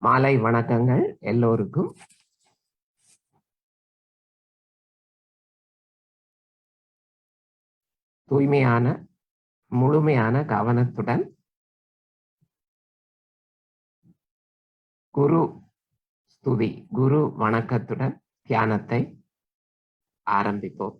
மாலை வணக்கங்கள் எல்லோருக்கும். தூய்மையான முழுமையான கவனத்துடன் குரு ஸ்துதி, குரு வணக்கத்துடன் தியானத்தை ஆரம்பிப்போம்.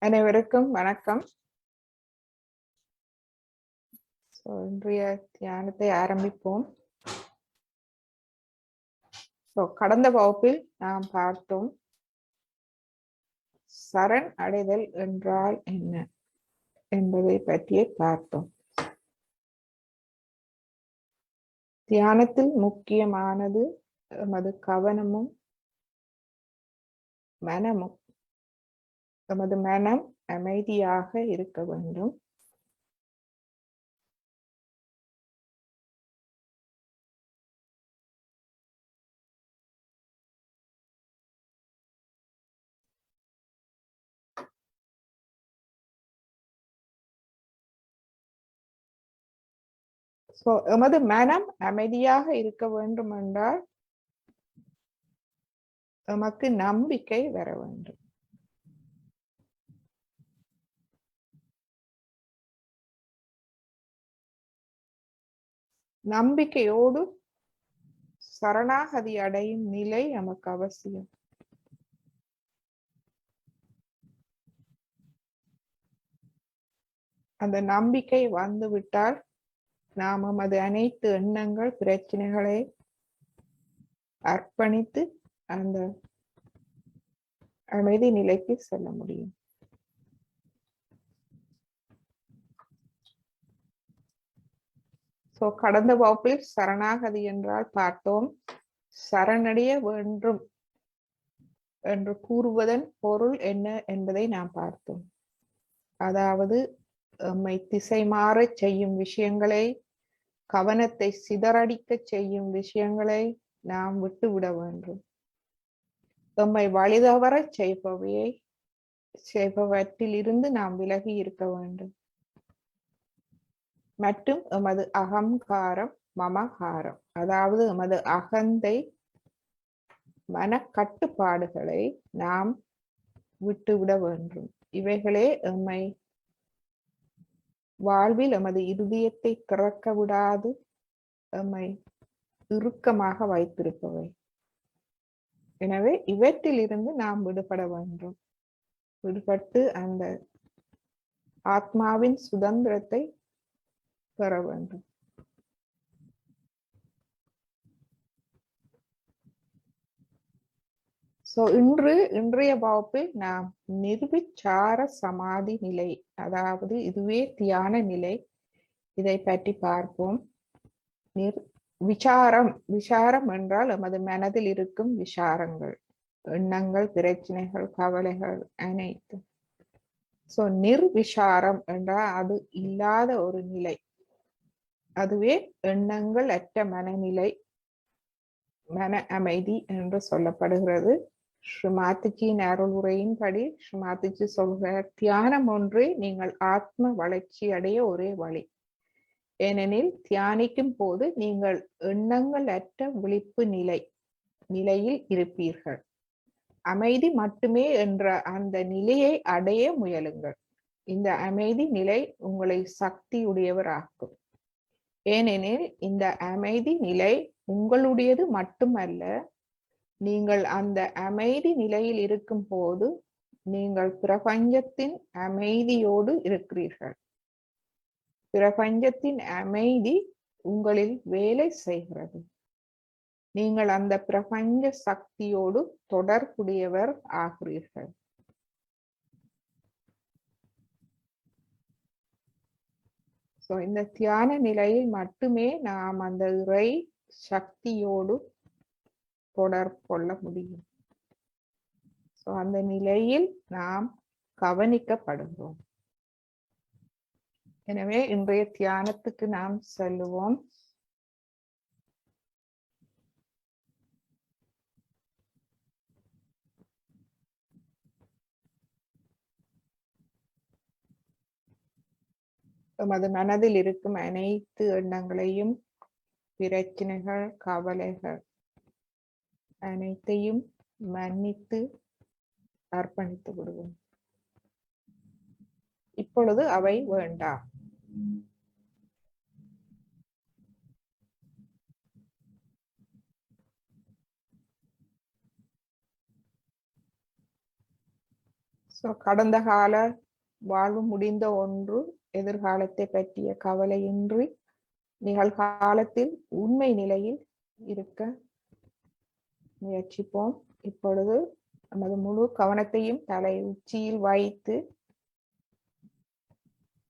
அனைவருக்கும் வணக்கம். இன்றைய தியானத்தை ஆரம்பிப்போம். கடந்த வகுப்பில் நாம் பார்த்தோம் சரண் அடைதல் என்றால் என்ன என்பதை பற்றியே பார்த்தோம். தியானத்தில் முக்கியமானது நமது கவனமும் மனமும். நமது மனம் அமைதியாக இருக்க வேண்டும். எமது மனம் அமைதியாக இருக்க வேண்டும் என்றால் நமக்கு நம்பிக்கை வர வேண்டும். நம்பிக்கையோடு சரணாகதி அடையும் நிலை நமக்கு அவசியம். அந்த நம்பிக்கை வந்துவிட்டால் நாம் நமது அனைத்து எண்ணங்கள் பிரச்சனைகளை அர்ப்பணித்து அந்த அமைதி நிலைக்கு செல்ல முடியும். கடந்த வகுப்பில் சரணாகதி என்றால் பார்த்தோம். சரணடைய வேண்டும் என்று கூறுவதன் பொருள் என்ன என்பதை நாம் பார்த்தோம். அதாவது நம்மை திசை மாற செய்யும் விஷயங்களை, கவனத்தை சிதறடிக்க செய்யும் விஷயங்களை நாம் விட்டுவிட வேண்டும். நம்மை வழிதவற செய்பவற்றில் இருந்து நாம் விலகி இருக்க வேண்டும். மற்றும் எமது அகங்காரம், மமகாரம், அதாவது எமது அகந்தை, மனக்கட்டுப்பாடுகளை நாம் விட்டுவிட வேண்டும். இவைகளே எம்மை வாழ்வில் எமது இருதயத்தை திறக்க விடாது எம்மை இறுக்கமாக வைத்திருப்பவை. எனவே இவற்றில் இருந்து நாம் விடுபட வேண்டும். விடுபட்டு அந்த ஆத்மாவின் சுதந்திரத்தை பெற வேண்டும். இன்றைய வகுப்பில் நாம் நிர்விச்சார சமாதி நிலை, அதாவது இதுவே தியான நிலை, இதை பற்றி பார்ப்போம். விசாரம் என்றால் நமது மனதில் இருக்கும் விசாரங்கள், எண்ணங்கள், பிரச்சனைகள், கவலைகள் அனைத்து. நிர்விசாரம் என்றால் அது இல்லாத ஒரு நிலை. அதுவே எண்ணங்கள் அற்ற மனநிலை, மன அமைதி என்று சொல்லப்படுகிறது. ஸ்ரீமாத்திஜியின் அருள் உரையின்படி ஸ்ரீமாத்திஜி சொல்கிறார், தியானம் ஒன்றே நீங்கள் ஆத்ம வளர்ச்சி அடைய ஒரே வழி. ஏனெனில் தியானிக்கும் போது நீங்கள் எண்ணங்கள் அற்ற விழிப்பு நிலையில் இருப்பீர்கள். அமைதி மட்டுமே என்ற அந்த நிலையை அடைய முயலுங்கள். இந்த அமைதி நிலை உங்களை சக்தியுடையவராக்கும். ஏனெனில் இந்த அமைதி நிலை உங்களுடையது மட்டுமல்ல. நீங்கள் அந்த அமைதி நிலையில் இருக்கும் போது நீங்கள் பிரபஞ்சத்தின் அமைதியோடு இருக்கிறீர்கள். பிரபஞ்சத்தின் அமைதி உங்களில் வேலை செய்கிறது. நீங்கள் அந்த பிரபஞ்ச சக்தியோடு தொடர்புடையவர் ஆகிறீர்கள். இந்த தியான நிலையில் மட்டுமே நாம் அந்த இறை சக்தியோடு தொடர்பு கொள்ள முடியும். அந்த நிலையில் நாம் கவனிக்கப்படுகிறோம். எனவே இன்றைய தியானத்துக்கு நாம் செல்லுவோம். நமது மனதில் இருக்கும் அனைத்து எண்ணங்களையும், பிரச்சனைகள், கவலைகள் அனைத்தையும் மன்னித்து அர்ப்பணித்து விடுவோம். இப்பொழுது அவை வேண்டாம். கடந்த கால வாழ்வு முடிந்த ஒன்று, எதிர்காலத்தை பற்றிய கவலையின்றி நிகழ்காலத்தில் உண்மை நிலையில் இருக்க முயற்சிப்போம். இப்பொழுது நமது முழு கவனத்தையும் தலை உச்சியில் வைத்து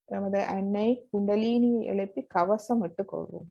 நமது அன்னை குண்டலினியை எழுப்பி கவசம் இட்டுக் கொள்வோம்.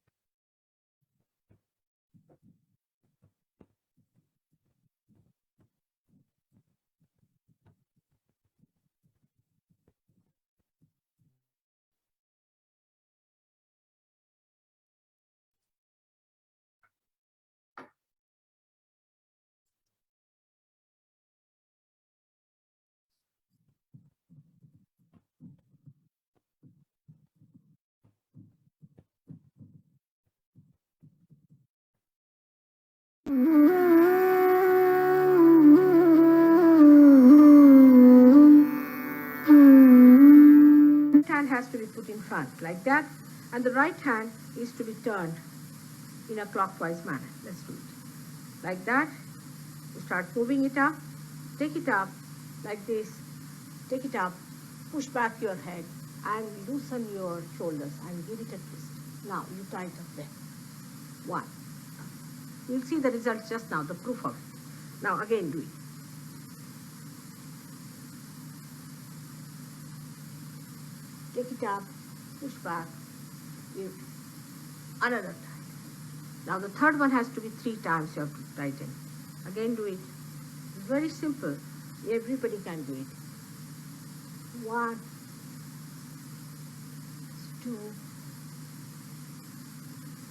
Hand has to be put in front like that, and the right hand is to be turned in a clockwise manner. Let's do it like that. You start moving it up, take it up like this, take it up, push back your head and loosen your shoulders and give it a twist. Now you try it up there. 1. You'll see the results just now, the proof of it. Now again do it. Take it up, push back, another time. Now the third one has to be 3 times you have to tighten. Again do it. It's very simple. Everybody can do it. 1, 2,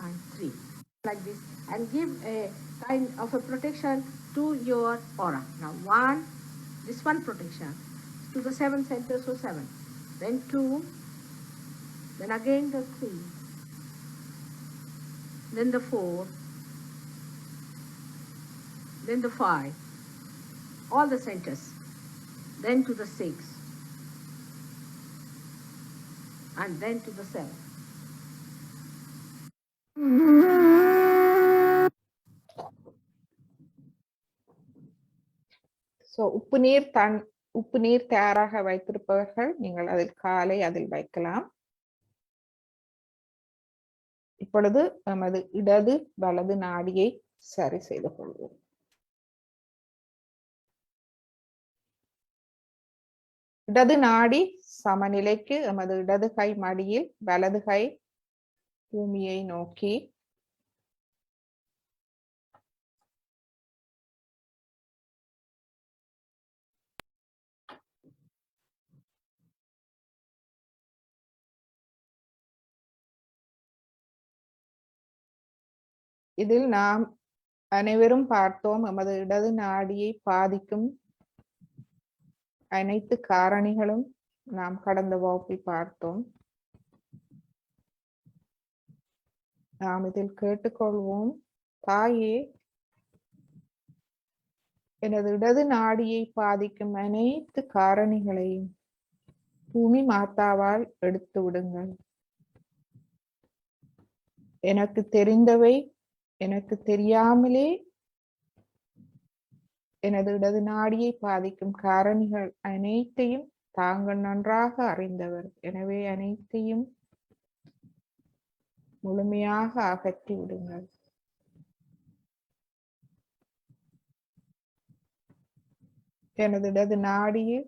and 3. Like this. And give a kind of a protection to your aura. Now 1, this one protection to the 7 centers, so 7. Then 2, then again the 3, then the 4, then the 5, all the centers, then to the 6, and then to the 7. So உப்பு நீர் தயாராக வைத்திருப்பவர்கள் நீங்கள் அதில் காலை அதில் வைக்கலாம். இப்பொழுது நமது இடது வலது நாடியை சரி செய்து கொள்வோம். இடது நாடி சமநிலைக்கு எமது இடது கை மடியில், வலது கை பூமியை நோக்கி. இதில் நாம் அனைவரும் பார்த்தோம், எமது இடது நாடியை பாதிக்கும் அனைத்து காரணிகளும் நாம் கடந்த வகுப்பில் பார்த்தோம். நாம் இதில் கேட்டுக்கொள்வோம், தாயே, எனது இடது நாடியை பாதிக்கும் அனைத்து காரணிகளையும் பூமி மாதாவால் எடுத்து விடுங்கள். எனக்கு தெரிந்தவை, எனக்கு தெரியாமலே எனது இடது நாடியை பாதிக்கும் காரணிகள் அனைத்தையும் தாங்கள் நன்றாக அறிந்தவர். எனவே அனைத்தையும் முழுமையாக அகற்றி விடுங்கள். எனது இடது நாடியில்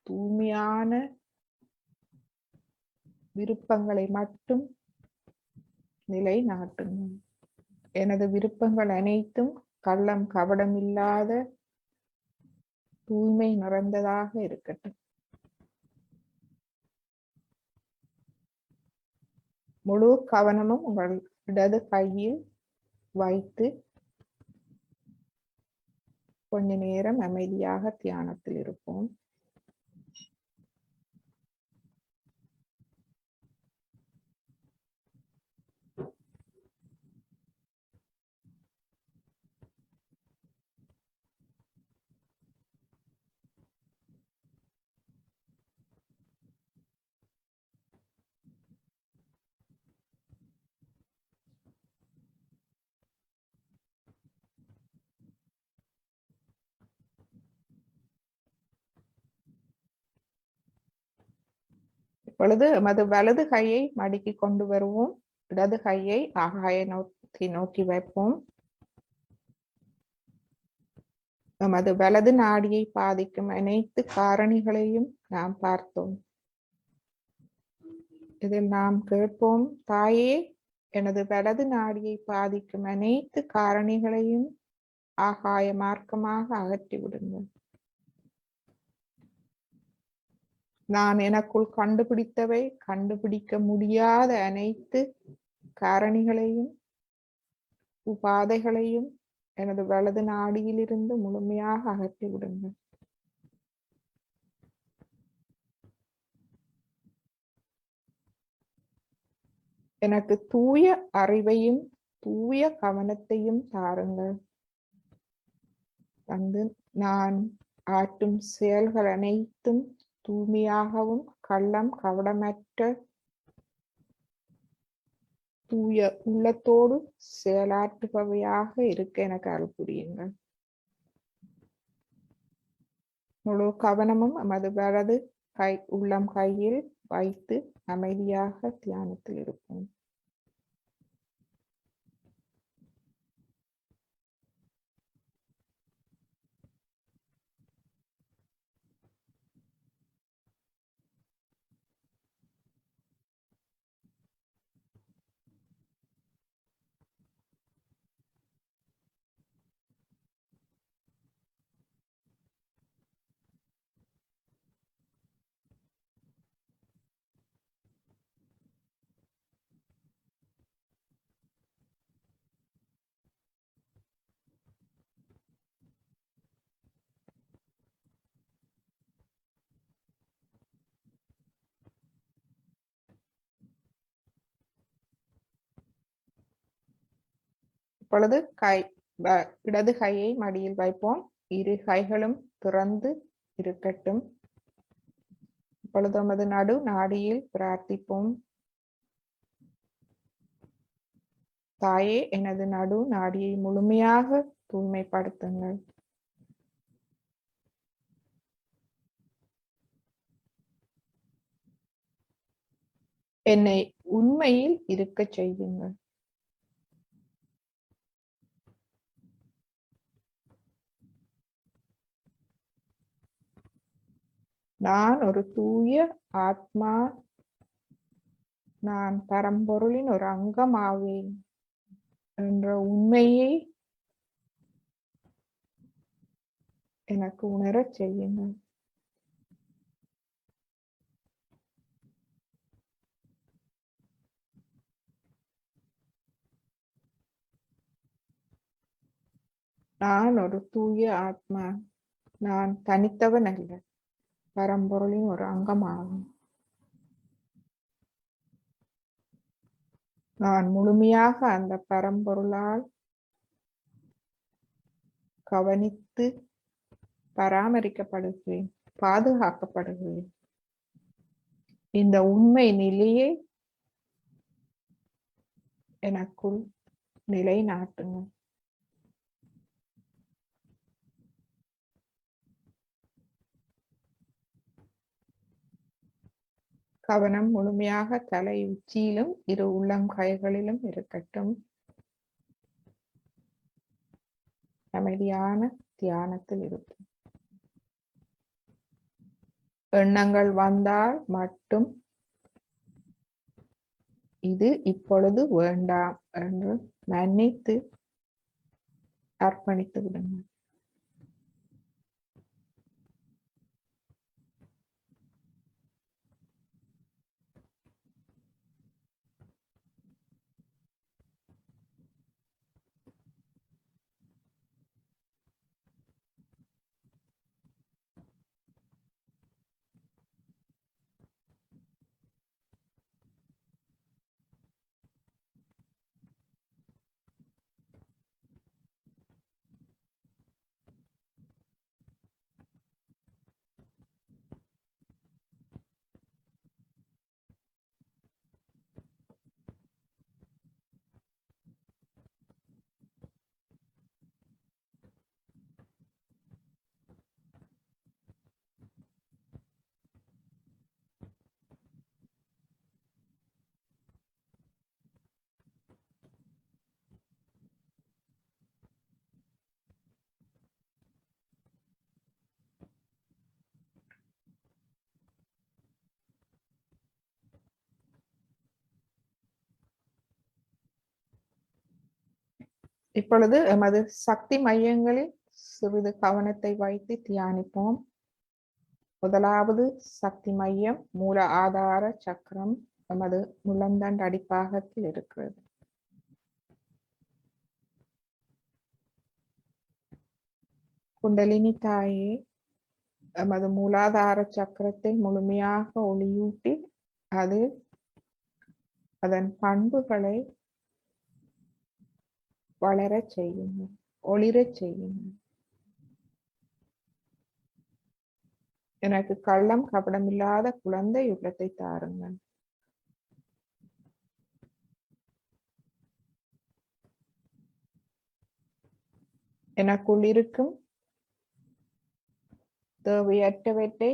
தூய்மையான விருப்பங்களை மட்டும் நிலைநாட்டுங்கள். எனது விருப்பங்கள் அனைத்தும் கள்ளம் கபடம் இல்லாத தூய்மை நிறைந்ததாக இருக்கட்டும். முழு கவனமும் உங்கள் இடது கையில் வைத்து கொஞ்ச நேரம் அமைதியாக தியானத்தில் இருப்போம். இப்பொழுது எமது வலது கையை மடக்கி கொண்டு வருவோம். இடது கையை ஆகாய நோக்கி வைப்போம். எமது வலது நாடியை பாதிக்கும் அனைத்து காரணிகளையும் நாம் பார்த்தோம். இதில் நாம் கேட்போம், தாயே, எனது வலது நாடியை பாதிக்கும் அனைத்து காரணிகளையும் ஆகாய மார்க்கமாக அகற்றி விடுங்கள். நான் எனக்குள் கண்டுபிடித்தவை, கண்டுபிடிக்க முடியாத அனைத்து காரணிகளையும் உபாதைகளையும் எனது வலது நாடியிலிருந்து முழுமையாக அகற்றி விடுங்கள். எனக்கு தூய அறிவையும் தூய கவனத்தையும் தாருங்கள். வந்து நான் ஆற்றும் செயல்கள் அனைத்தும் தூய்மையாகவும் கள்ளம் கவடமற்ற தூய உள்ளத்தோடு செயலாற்றுபவையாக இருக்க எனக்கு அருள் புரியுங்கள். முழு கவனமும் நமது வலது உள்ளம் கையில் வைத்து அமைதியாக தியானத்தில் இருப்போம். இப்பொழுது இடது கையை மடியில் வைப்போம். இரு கைகளும் திறந்து இருக்கட்டும். இப்பொழுது நமது நடு நாடியில் பிரார்த்திப்போம். தாயே, எனது நடு நாடியை முழுமையாக தூய்மைப்படுத்துங்கள். என்னை உண்மையில் இருக்கச் செய்யுங்கள். நான் ஒரு தூய ஆத்மா. நான் பரம்பொருளின் ஒரு அங்கமாவேன் என்ற உண்மையை எனக்கு உணரச் செய்யுங்கள். நான் ஒரு தூய ஆத்மா. நான் தனித்தவன் அல்ல, பரம்பொருளின் ஒரு அங்கமாகும். நான் முழுமையாக அந்த பரம்பொருளால் கவனித்து பராமரிக்கப்படுகிறேன், பாதுகாக்கப்படுகிறேன். இந்த உண்மை நிலையை எனக்குள் நிலைநாட்டுங்கள். கவனம் முழுமையாக தலை உச்சியிலும் இரு உள்ளங்கைகளிலும் இருக்கட்டும். அமைதியான தியானத்தில் இருக்கும். எண்ணங்கள் வந்தால் மட்டும் இது இப்பொழுது வேண்டாம் என்று மன்னித்து அர்ப்பணித்து விடுங்கள். இப்பொழுது எமது சக்தி மையங்களில் சிறிது கவனத்தை வைத்து தியானிப்போம். முதலாவது சக்தி மையம் மூல ஆதார சக்கரம் எமது முழந்தண்டு அடிப்பாகத்தில் இருக்கிறது. குண்டலினி தாயே, எமது மூலாதார சக்கரத்தை முழுமையாக ஒளியூட்டி அது அதன் பண்புகளை வளரச் செய்யுங்கள், ஒளிரச் செய்யுங்கள். எனக்கு கள்ளம் கபடமில்லாத குழந்தை உள்ளத்தை தாருங்கள். எனக்குள் இருக்கும் தேவையற்றவற்றை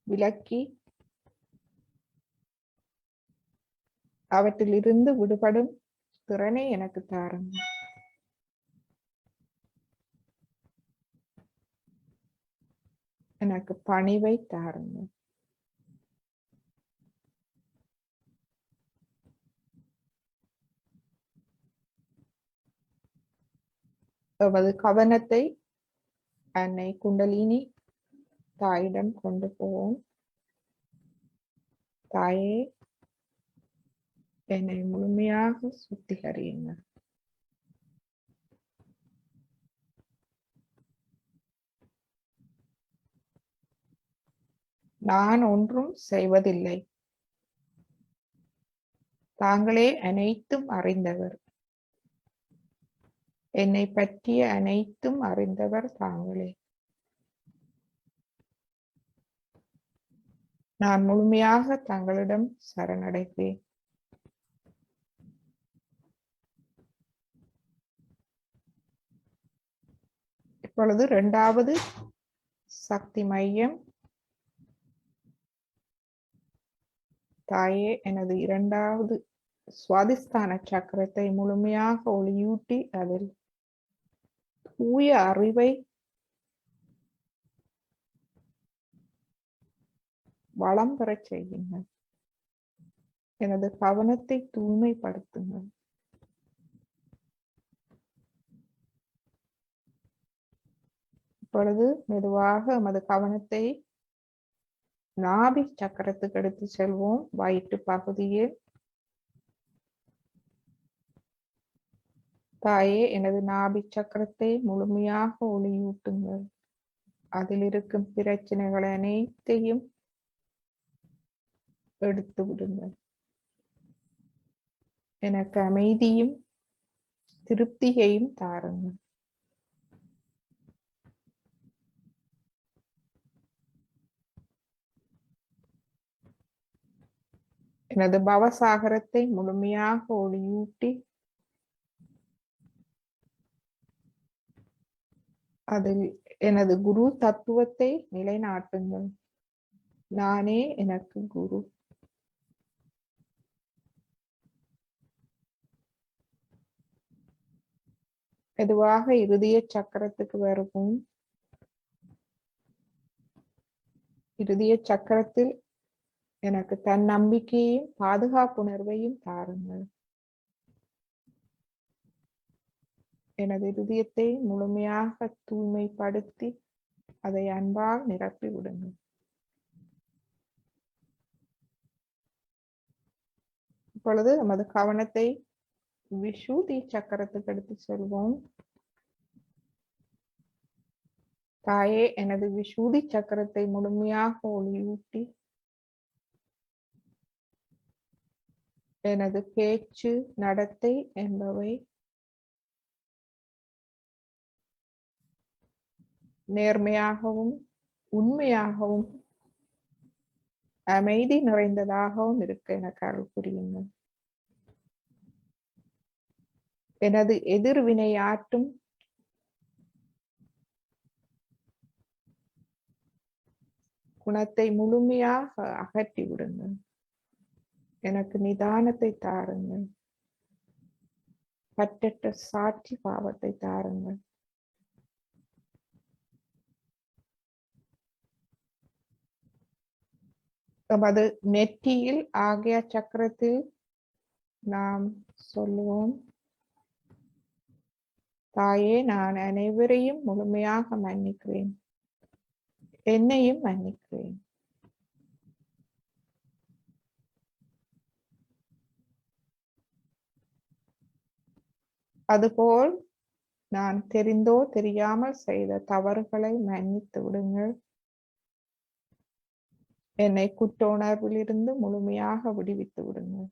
விலக்கி அவற்றிலிருந்து விடுபடும் திறனை எனக்கு தாருங்கள். எனக்கு பணிவை தாருங்கள். எமது கவனத்தை அன்னை குண்டலினி தாயிடம் கொண்டு போவோம். தாயே, என்னை முழுமையாக சுத்திகரியுங்கள். நான் ஒன்றும் செய்வதில்லை. தாங்களே அனைத்தும் அறிந்தவர். என்னை பற்றிய அனைத்தும் அறிந்தவர் தாங்களே. நான் முழுமையாக தங்களிடம் சரணடைவேன். இப்பொழுது இரண்டாவது சக்தி மையம். தாயே, எனது இரண்டாவது சுவாதிஸ்தான சக்கரத்தை முழுமையாக ஒளியூட்டி அதில் தூய அறிவை வளம் பெறச் செய்யுங்கள். எனது கவனத்தை தூய்மைப்படுத்துங்கள். இப்பொழுது மெதுவாக எமது கவனத்தை நாபி சக்கரத்துக்கு எடுத்து செல்வோம். வயிற்று பகுதியில் தாயே, எனது நாபி சக்கரத்தை முழுமையாக ஒளியூட்டுங்கள். அதில் இருக்கும் பிரச்சனைகள் அனைத்தையும் எடுத்து விடுங்கள். எனக்கு அமைதியும் திருப்தியையும் தாருங்கள். எனது பவசாகரத்தை முழுமையாக ஒளியூட்டி அதில் எனது குரு தத்துவத்தை நிலைநாட்டுங்கள். நானே எனக்கு குரு. மெதுவாக இருதய சக்கரத்துக்கு வருவோம். இருதய சக்கரத்தில் எனக்கு தன்னம்பிக்கையையும் பாதுகாப்புணர்வையும் தாருங்கள். எனது இருதயத்தை முழுமையாக தூய்மைப்படுத்தி அதை அன்பால் நிரப்பி விடுங்கள். இப்பொழுது நமது கவனத்தை விஷுதி சக்கரத்துக்கு எடுத்து செல்வோம். தாயே, எனது விஷுதி சக்கரத்தை முழுமையாக ஒளியூட்டி எனது பேச்சு, நடத்தை என்பவை நேர்மையாகவும் உண்மையாகவும் அமைதி நிறைந்ததாகவும் இருக்க எனக்கு அருள் புரியுங்கள். எனது எதிர்வினையாற்றும் குணத்தை முழுமையாக அகற்றி விடுங்கள். எனக்கு நிதானத்தை தாருங்கள். பற்றற்ற சாட்சி பாவத்தை தாருங்கள். நமது நெற்றியில் ஆகிய சக்கரத்தில் நாம் சொல்லுவோம், தாயே, நான் அனைவரையும் முழுமையாக மன்னிக்கிறேன். என்னையும் மன்னிக்கிறேன். அதுபோல் நான் தெரிந்தோ தெரியாமல் செய்த தவறுகளை மன்னித்து விடுங்கள். என்னை குற்ற உணர்விலிருந்து முழுமையாக விடுவித்து விடுங்கள்.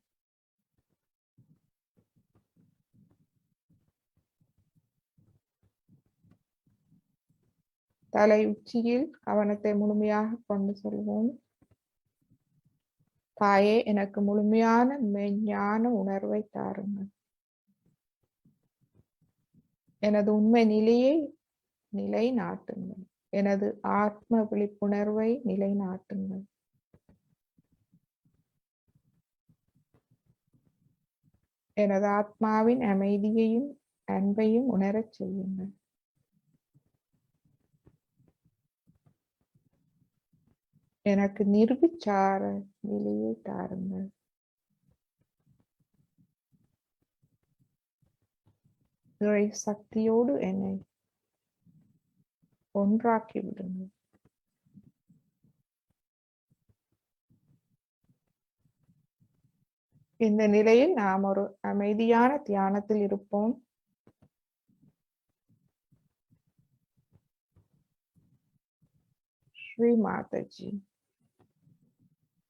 தலை உச்சியில் கவனத்தை முழுமையாக கொண்டு செல்வோம். தாயே, எனக்கு முழுமையான மெஞ்ஞான உணர்வை தாருங்கள். எனது உண்மை நிலையை நிலைநாட்டுங்கள். எனது ஆத்ம விழிப்புணர்வை நிலைநாட்டுங்கள். எனது ஆத்மாவின் அமைதியையும் அன்பையும் உணரச் செய்யுங்கள். எனக்கு நிர்விச்சார நிலையை தாருங்கள். இறை சக்தியோடு என்னை ஒன்றாக்கி விடுங்கள். இந்த நிலையில் நாம் ஒரு அமைதியான தியானத்தில் இருப்போம். ஸ்ரீ மாதாஜி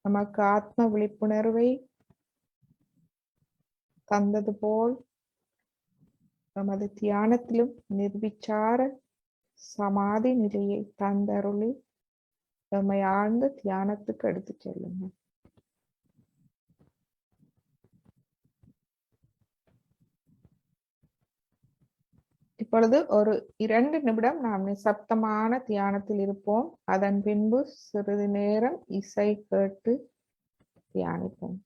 நமக்கு ஆத்ம விழிப்புணர்வை தந்தது போல் நமது தியானத்திலும் நிர்விச்சார சமாதி நிலையை தந்தருளி நம்மை ஆழ்ந்த தியானத்துக்கு எடுத்துச் செல்லுங்க. இப்பொழுது ஒரு 2 நிமிடம் நாம் நிசப்தமான தியானத்தில் இருப்போம். அதன் பின்பு சிறிது நேரம் இசை கேட்டு தியானிப்போம்.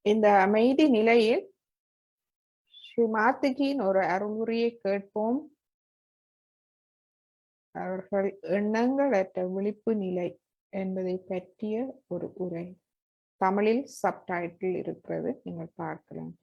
இந்த அமைதி நிலையில் ஸ்ரீ மாத்துஜியின் ஒரு அருளுரையை கேட்போம். அவர்கள் எண்ணங்களற்ற விழிப்பு நிலை என்பதை பற்றிய ஒரு உரை. தமிழில் சப்டைட்டில் இருக்கிறது, நீங்கள் பார்க்கலாம்.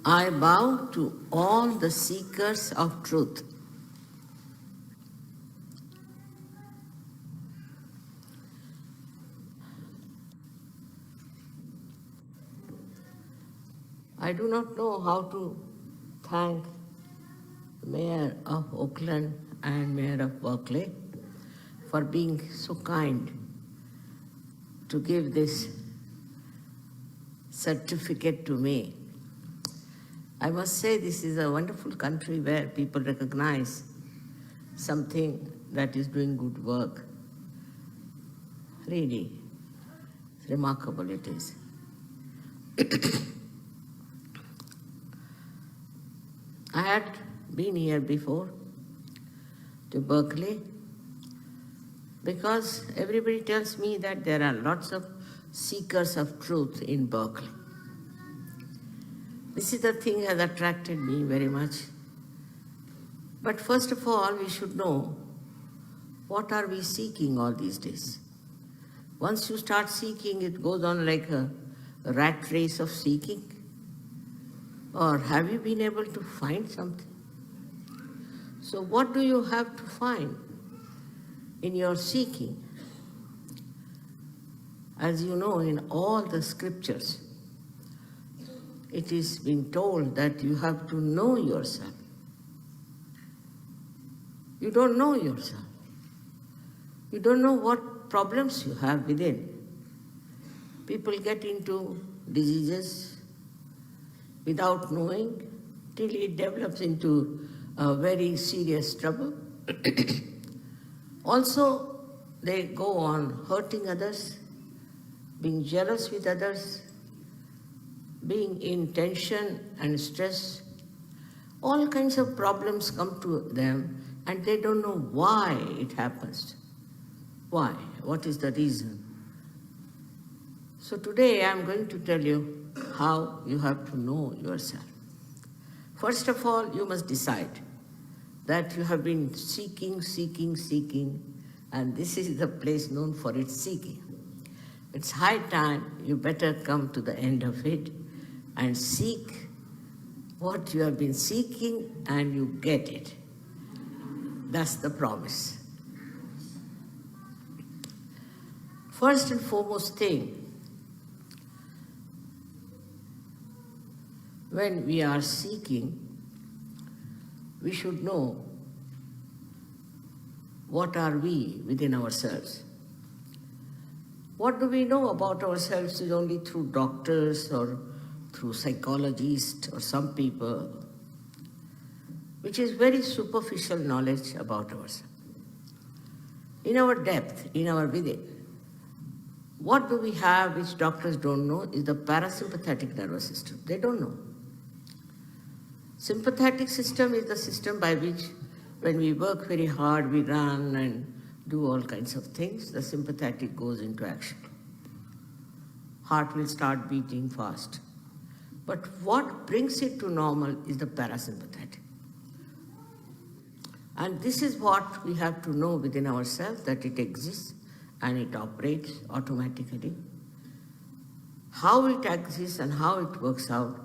I bow to all the seekers of truth. I do not know how to thank Mayor of Oakland and Mayor of Berkeley for being so kind to give this certificate to me. I must say this is a wonderful country where people recognize something that is doing good work. Really, remarkable it is. I had been here before to Berkeley because everybody tells me that there are lots of seekers of truth in Berkeley. This is the thing that has attracted me very much. But first of all, we should know what are we seeking all these days. Once you start seeking, it goes on like a rat race of seeking. Or have you been able to find something? So what do you have to find in your seeking? As you know, in all the scriptures, it is being told that you have to know yourself. You don't know yourself. You don't know what problems you have within. People get into diseases without knowing till it develops into a very serious trouble. Also, they go on hurting others, being jealous with others, being in tension and stress. All kinds of problems come to them and they don't know why it happens. Why? What is the reason? So today I am going to tell you how you have to know yourself. First of all, you must decide that you have been seeking, and this is the place known for its seeking. It's high time you better come to the end of it and seek what you have been seeking and you get it. That's the promise. First and foremost thing, when we are seeking, we should know what are we within ourselves. What do we know about ourselves is only through doctors or through psychologists or some people, which is very superficial knowledge about ourselves. In our depth, in our within, what do we have which doctors don't know is the parasympathetic nervous system. They don't know. Sympathetic system is the system by which when we work very hard, we run and do all kinds of things, the sympathetic goes into action. Heart will start beating fast. But what brings it to normal is the parasympathetic. And this is what we have to know within ourselves, that it exists and it operates automatically. How it exists and how it works out,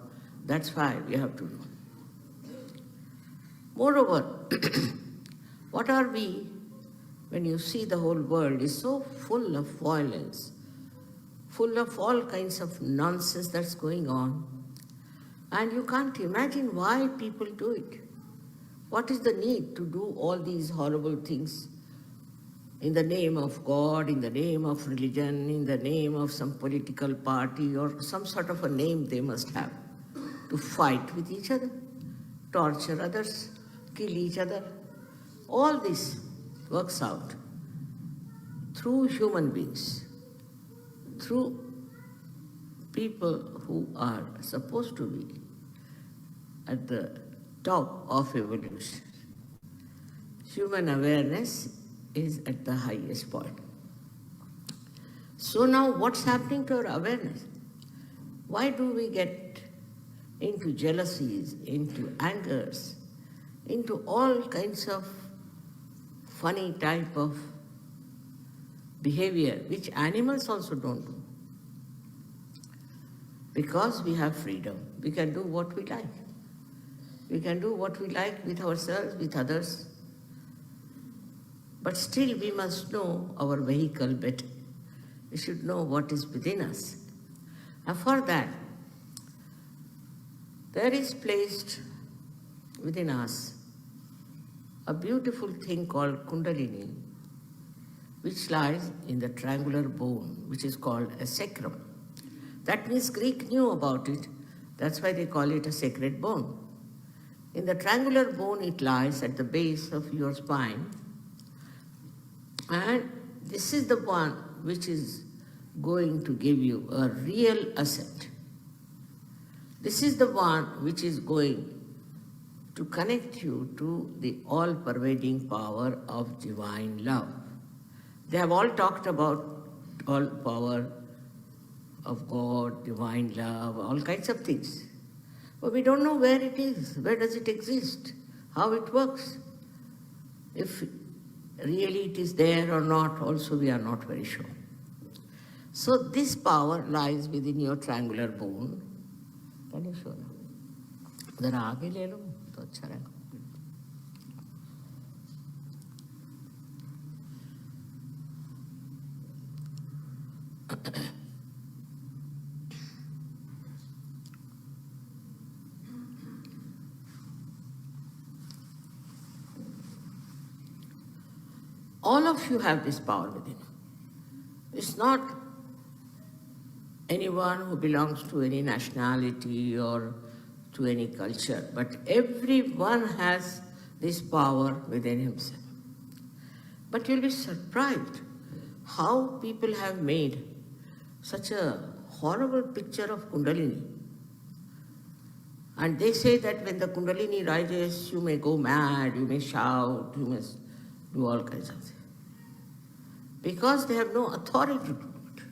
that's why we have to know. Moreover, what are we when you see the whole world is so full of violence, full of all kinds of nonsense that's going on, and you can't imagine why people do it. What is the need to do all these horrible things in the name of God, in the name of religion, in the name of some political party or some sort of a name they must have, to fight with each other, torture others, kill each other? All this works out through human beings, through people who are supposed to be at the top of evolution. Human awareness is at the highest point. So now what's happening to our awareness? Why do we get into jealousies, into angers, into all kinds of funny type of behavior which animals also don't do? Because we have freedom, we can do what we like. We can do what we like with ourselves, with others. But still we must know our vehicle better. We should know what is within us. And for that, there is placed within us a beautiful thing called Kundalini, which lies in the triangular bone, which is called a sacrum. That means Greek knew about it. That's why they call it a sacred bone. In the triangular bone, it lies at the base of your spine. And this is the one which is going to give you a real ascent. This is the one which is going to connect you to the all-pervading power of divine love. They have all talked about all power of God, divine love, all kinds of things. But we don't know where it is, where does it exist, how it works. If really it is there or not, also we are not very sure. So this power lies within your triangular bone. Can you show now? जरा आगे ले लो तो अच्छा रहेगा. All of you have this power within you. It's not anyone who belongs to any nationality or to any culture, but everyone has this power within himself. But you'll be surprised how people have made such a horrible picture of Kundalini. And they say that when the Kundalini rises, you may go mad, you may shout, you must do all kinds of things. Because they have no authority to do it.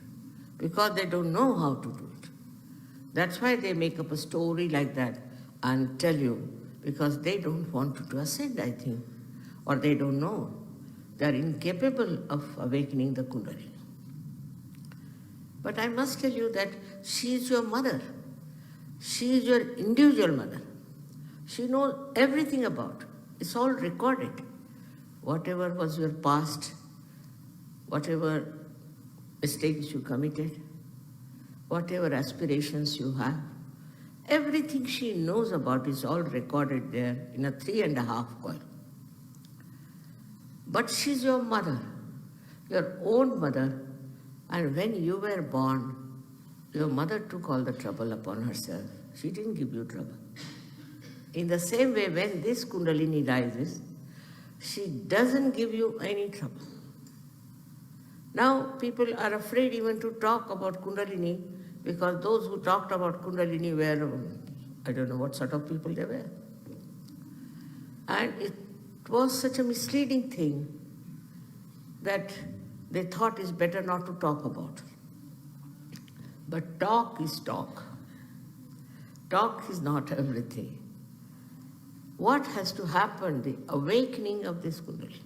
Because they don't know how to do it. That's why they make up a story like that and tell you, because they don't want you to ascend, I think. Or they don't know. They are incapable of awakening the Kundalini. But I must tell you that she is your mother. She is your individual mother. She knows everything about it. It's all recorded. Whatever was your past, whatever mistakes you committed, whatever aspirations you have, everything she knows about is all recorded there in a 3.5 coil. But she's your mother, your own mother, and when you were born, your mother took all the trouble upon herself. She didn't give you trouble. In the same way, when this Kundalini rises, she doesn't give you any trouble. Now people are afraid even to talk about Kundalini because those who talked about Kundalini were, I don't know what sort of people they were. And it was such a misleading thing that they thought it's better not to talk about. But talk is talk. Talk is not everything. What has to happen, the awakening of this Kundalini?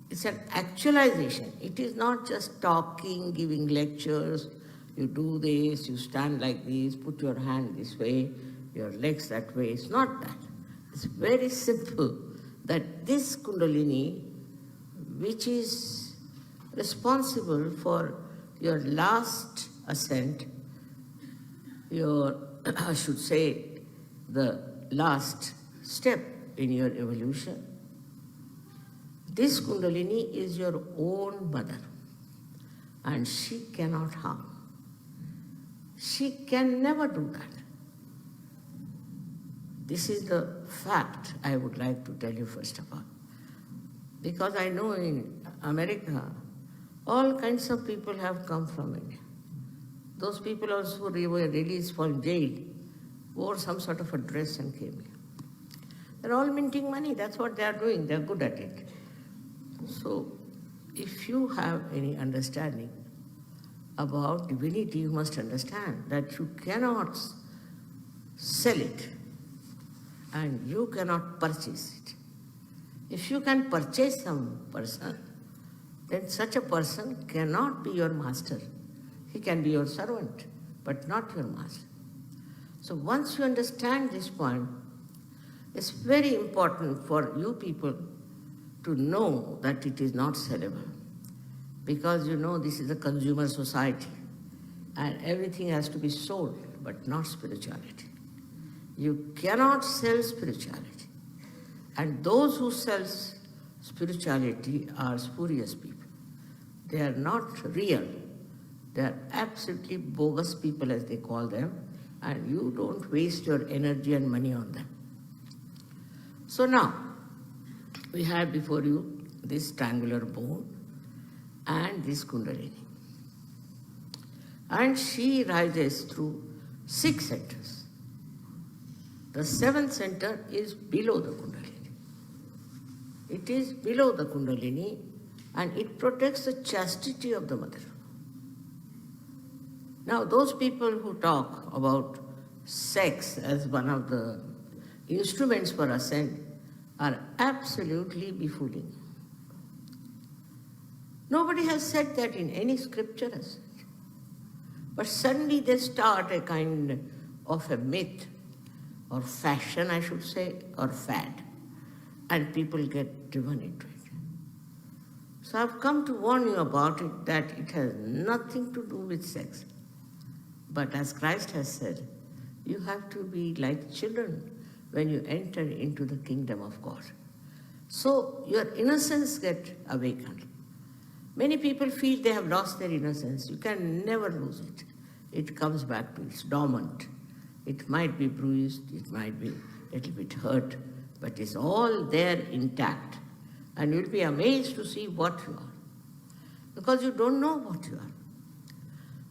It's an actualization. It is not just talking, giving lectures. You do this, you stand like this, put your hand this way, your legs that way. It's not that. It's very simple that this Kundalini, which is responsible for your last ascent, your, I should say, the last step in your evolution, this Kundalini is your own mother, and she cannot harm. She can never do that. This is the fact I would like to tell you first of all. Because I know in America, all kinds of people have come from India. Those people also were released from jail, wore some sort of a dress and came here. They're all minting money, that's what they are doing, they're good at it. So, if you have any understanding about divinity, you must understand that you cannot sell it and you cannot purchase it. If you can purchase some person, then such a person cannot be your master. He can be your servant, but not your master. So once you understand this point, it's very important for you people to know that it is not sellable. Because you know this is a consumer society and everything has to be sold, but not spirituality. You cannot sell spirituality. And those who sell spirituality are spurious people. They are not real. They are absolutely bogus people, as they call them, and you don't waste your energy and money on them. So now, we have before you this triangular bone and this Kundalini. And she rises through 6 centers. The 7th center is below the Kundalini. It is below the Kundalini and it protects the chastity of the mother. Now, those people who talk about sex as one of the instruments for ascent are absolutely befooling. Nobody has said that in any scripture as such. But suddenly they start a kind of a myth, or fashion, I should say, or fad, and people get driven into it. So I've come to warn you about it, that it has nothing to do with sex. But as Christ has said, you have to be like children when you enter into the kingdom of God. So your innocence gets awakened. Many people feel they have lost their innocence. You can never lose it. It comes back to its dormant. It might be bruised, it might be a little bit hurt, but it's all there intact. And you'll be amazed to see what you are, because you don't know what you are.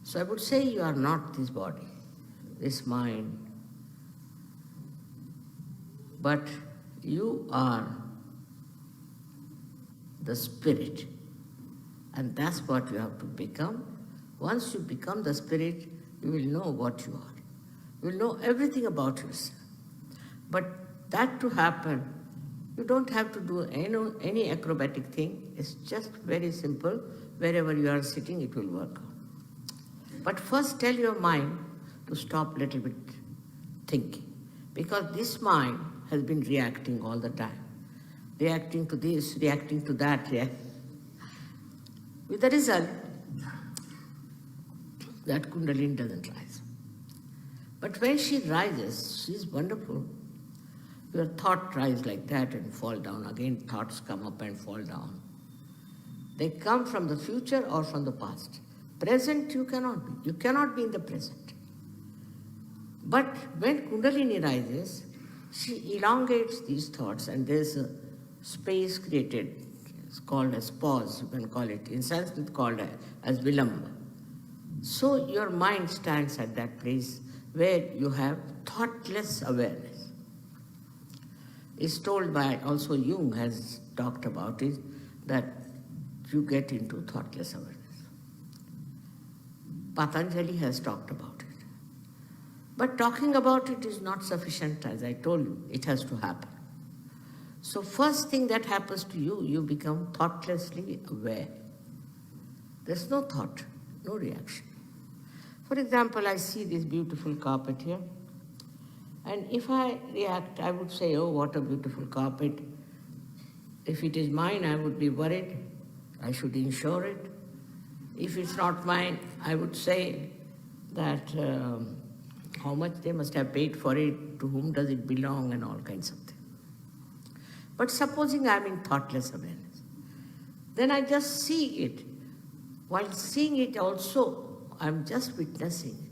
So I would say you are not this body, this mind, but you are the spirit. And that's what you have to become. Once you become the spirit, you will know what you are. You will know everything about yourself. But that to happen, you don't have to do any acrobatic thing. It's just very simple. Wherever you are sitting, it will work. But first tell your mind to stop a little bit thinking. Because this mind has been reacting all the time. Reacting to this, reacting to that, with the result that Kundalini doesn't rise. But when she rises, she's wonderful. Your thought rise like that and fall down. Again, thoughts come up and fall down. They come from the future or from the past. Present you cannot be. You cannot be in the present. But when Kundalini rises, she elongates these thoughts and there's a space created. It's called as pause, you can call it. In Sanskrit, called as vilamba. So your mind stands at that place where you have thoughtless awareness. It's told by, also Jung has talked about it, that you get into thoughtless awareness. Patanjali has talked about it. But talking about it is not sufficient, as I told you, it has to happen. So first thing that happens to you, you become thoughtlessly aware. There's no thought, no reaction. For example, I see this beautiful carpet here, and if I react, I would say, oh, what a beautiful carpet. If it is mine, I would be worried. I should insure it. If it's not mine, I would say that how much they must have paid for it, to whom does it belong, and all kinds of things. But supposing I'm in thoughtless awareness, then I just see it. While seeing it also, I'm just witnessing.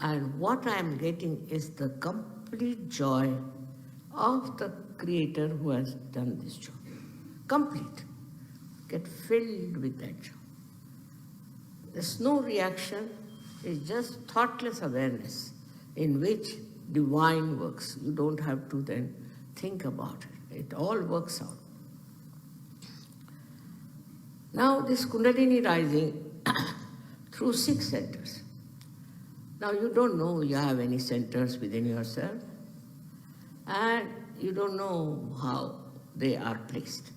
And what I'm getting is the complete joy of the Creator who has done this job. Complete. Get filled with that joy. There's no reaction, it's just thoughtless awareness in which divine works. You don't have to then think about it. It all works out. Now this Kundalini rising through 6 centers. Now you don't know you have any centers within yourself, and you don't know how they are placed.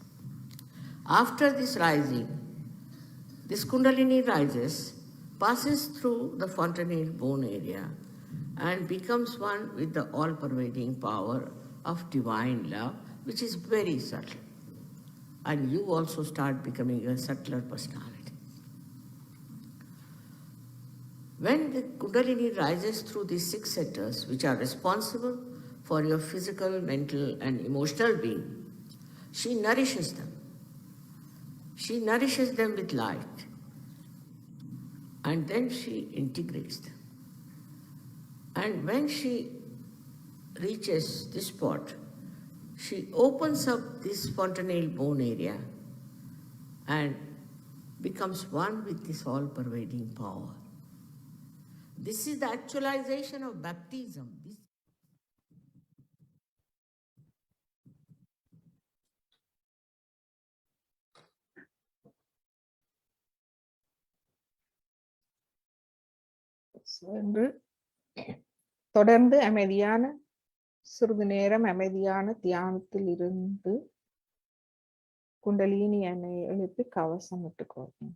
After this rising, this Kundalini rises passes through the fontanelle bone area and becomes one with the all-pervading power of divine love, which is very subtle. And you also start becoming a subtler personality. When the Kundalini rises through these 6 centers, which are responsible for your physical, mental, and emotional being, she nourishes them. She nourishes them with light, and then she integrates them. And when she reaches this spot, she opens up this fontanelle bone area and becomes one with this all-pervading power. This is the actualization of baptism. என்று தொடர்ந்து அமைதியான சிறிது நேரம் அமைதியான தியானத்தில் இருந்து குண்டலினி என்னை எழுப்பி கவசம் விட்டுக்கொள்ளும்.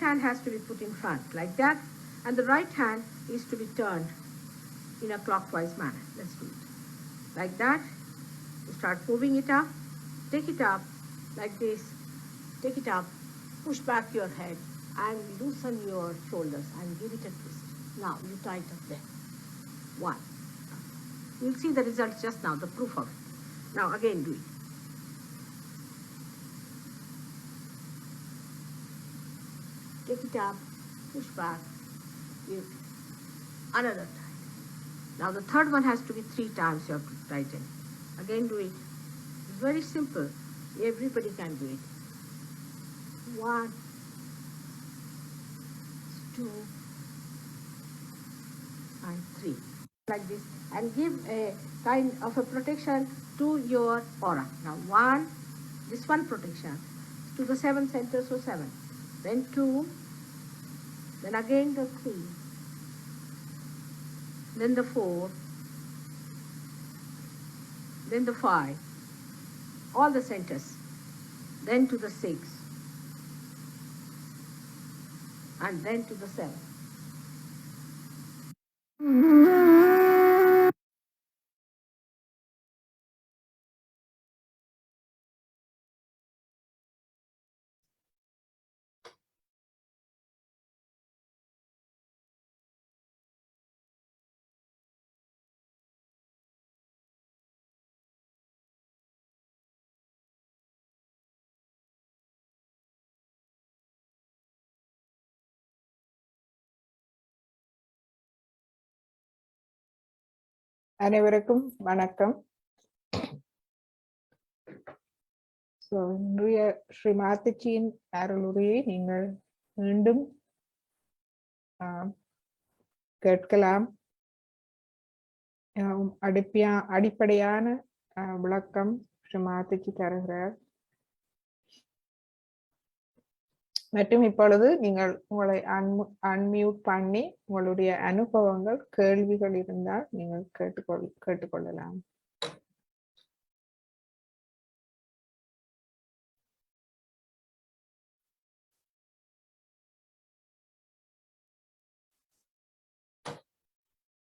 Hand has to be put in front like that, and the right hand is to be turned in a clockwise manner. Let's do it. Like that. You start moving it up. Take it up like this. Take it up. Push back your head and loosen your shoulders and give it a twist. Now you tighten there. 1. You'll see the result just now, the proof of it. Now again do it. Take it up push back, give another time. Now the third one has to be 3 times you have to tighten. Again do it. It's very simple. Everybody can do it. 1, 2, and 3. Like this. And give a kind of a protection to your aura. Now 1, this one protection to the 7 centers, so 7. Then 2, then again the 3, then the 4, then the 5, all the centers, then to the 6, and then to the 7. அனைவருக்கும் வணக்கம். இன்றைய ஸ்ரீ மாதாஜியின் அருளுரையை நீங்கள் மீண்டும் கேட்கலாம். அடிப்படையான விளக்கம் ஸ்ரீ மாதாஜி தருகிறார். மற்றும் இப்பொழுது நீங்கள் உங்களை அன்மியூட் பண்ணி உங்களுடைய அனுபவங்கள், கேள்விகள் இருந்தால் நீங்கள் கேட்டுக்கொள்ளலாம்.